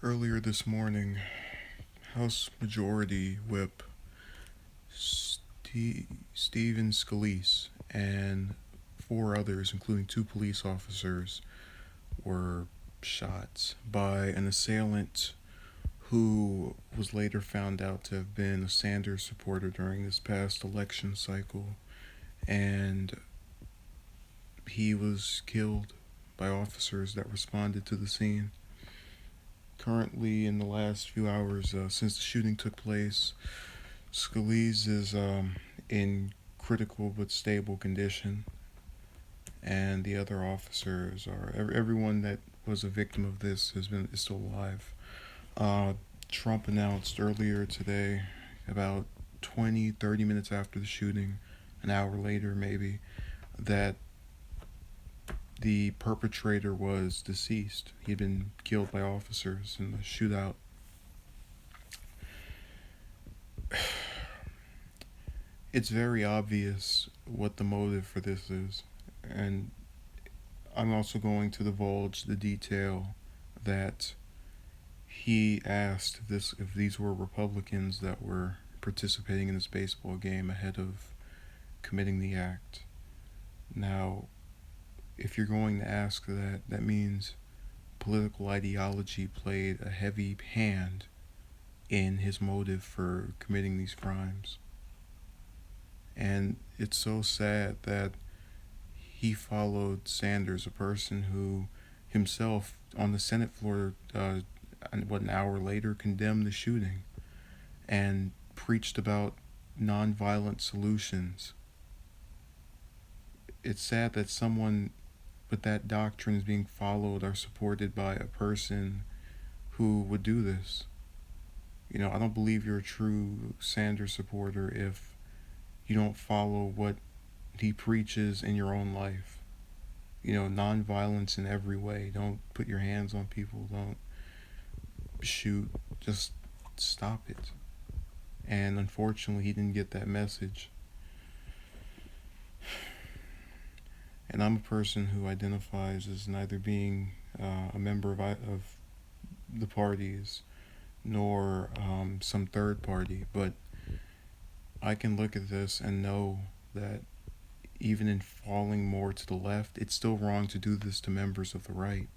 Earlier this morning, House Majority Whip Stephen Scalise and four others, including two police officers, were shot by an assailant who was later found out to have been a Sanders supporter during this past election cycle. And he was killed by officers that responded to the scene. Currently, in the last few hours since the shooting took place, Scalise is in critical but stable condition, and the other officers are everyone that was a victim of this is still alive. Uh, Trump announced earlier today, about 20-30 minutes after the shooting, an hour later maybe, that the perpetrator was deceased. He'd been killed by officers in the shootout. It's very obvious what the motive for this is, and I'm also going to divulge the detail that he asked this if these were Republicans that were participating in this baseball game ahead of committing the act. Now, if you're going to ask that, that means political ideology played a heavy hand in his motive for committing these crimes. And it's so sad that he followed Sanders, a person who himself on the Senate floor, an hour later, condemned the shooting and preached about nonviolent solutions. It's sad that someone with that doctrine is being followed or supported by a person who would do this. I don't believe you're a true Sanders supporter if you don't follow what he preaches in your own life. Nonviolence in every way. Don't put your hands on people. Don't shoot. Just stop it. And unfortunately, he didn't get that message. And I'm a person who identifies as neither being a member of the parties nor some third party, but I can look at this and know that even in falling more to the left, it's still wrong to do this to members of the right.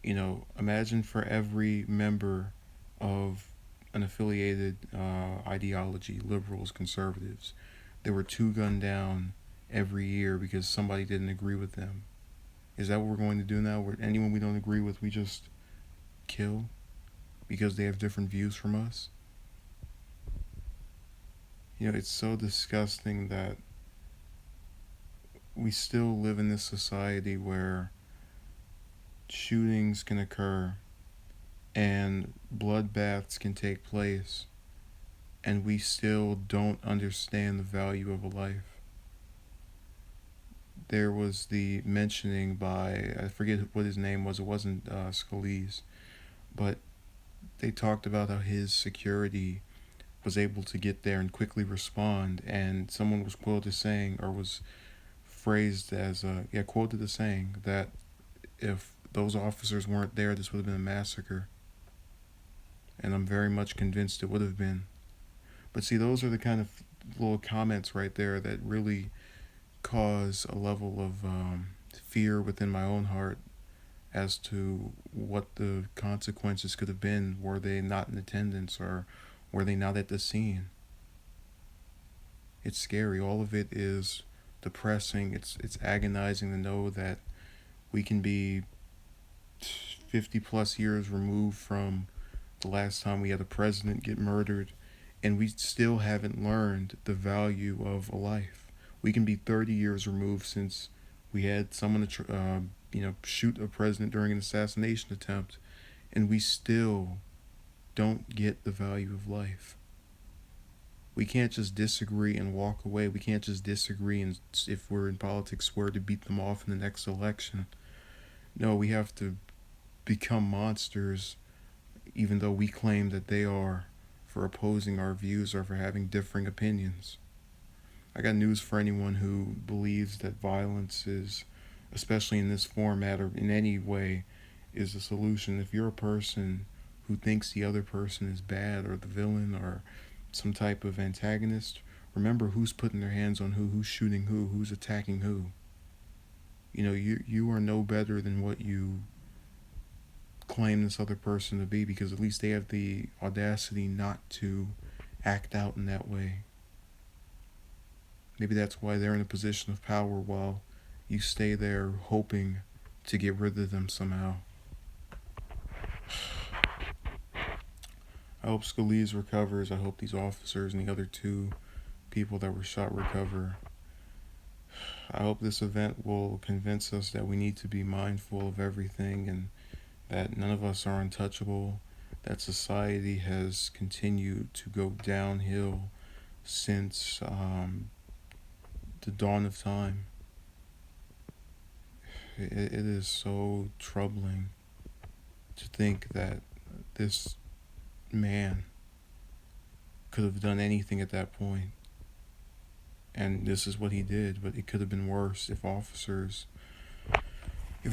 Imagine for every member of an affiliated ideology, liberals, conservatives, there were two gunned down every year because somebody didn't agree with them. Is that what we're going to do now? Where anyone we don't agree with, we just kill because they have different views from us? It's so disgusting that we still live in this society where shootings can occur and bloodbaths can take place, and we still don't understand the value of a life. There was the mentioning by, I forget what his name was, it wasn't Scalise, but they talked about how his security was able to get there and quickly respond, and someone was quoted saying, or was phrased as, quoted as saying that if those officers weren't there, this would have been a massacre. And I'm very much convinced it would have been. But see, those are the kind of little comments right there that really cause a level of fear within my own heart as to what the consequences could have been were they not in attendance or were they not at the scene. It's scary. All of it is depressing. It's agonizing to know that we can be 50 plus years removed from the last time we had a president get murdered, and we still haven't learned the value of a life. We can be 30 years removed since we had someone shoot a president during an assassination attempt, and we still don't get the value of life. We can't just disagree and walk away. We can't just disagree and, if we're in politics, swear to beat them off in the next election. No, we have to become monsters, even though we claim that they are, for opposing our views or for having differing opinions. I got news for anyone who believes that violence is, especially in this format or in any way, is the solution. If you're a person who thinks the other person is bad or the villain or some type of antagonist, remember who's putting their hands on who, who's shooting who, who's attacking who. You are no better than what you claim this other person to be, because at least they have the audacity not to act out in that way. Maybe that's why they're in a position of power while you stay there hoping to get rid of them somehow. I hope Scalise recovers. I hope these officers and the other two people that were shot recover. I hope this event will convince us that we need to be mindful of everything and that none of us are untouchable, that society has continued to go downhill since the dawn of time. It is so troubling to think that this man could have done anything at that point. And this is what he did, but it could have been worse if it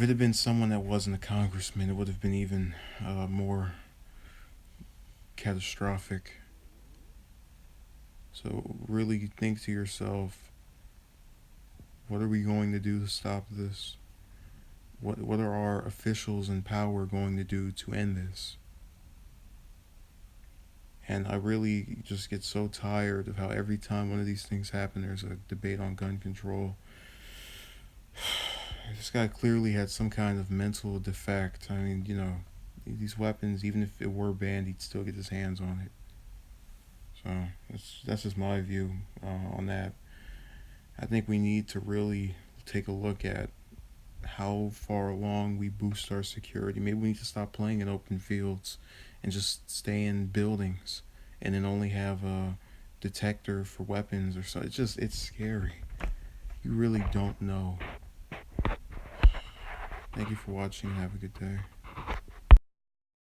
had been someone that wasn't a congressman, it would have been even more catastrophic. So really think to yourself, what are we going to do to stop this? What are our officials in power going to do to end this? And I really just get so tired of how every time one of these things happen, there's a debate on gun control. This guy clearly had some kind of mental defect. I mean, these weapons, even if it were banned, he'd still get his hands on it. So that's just my view on that. I think we need to really take a look at how far along we boost our security. Maybe we need to stop playing in open fields and just stay in buildings and then only have a detector for weapons or so. It's scary. You really don't know. Thank you for watching and have a good day.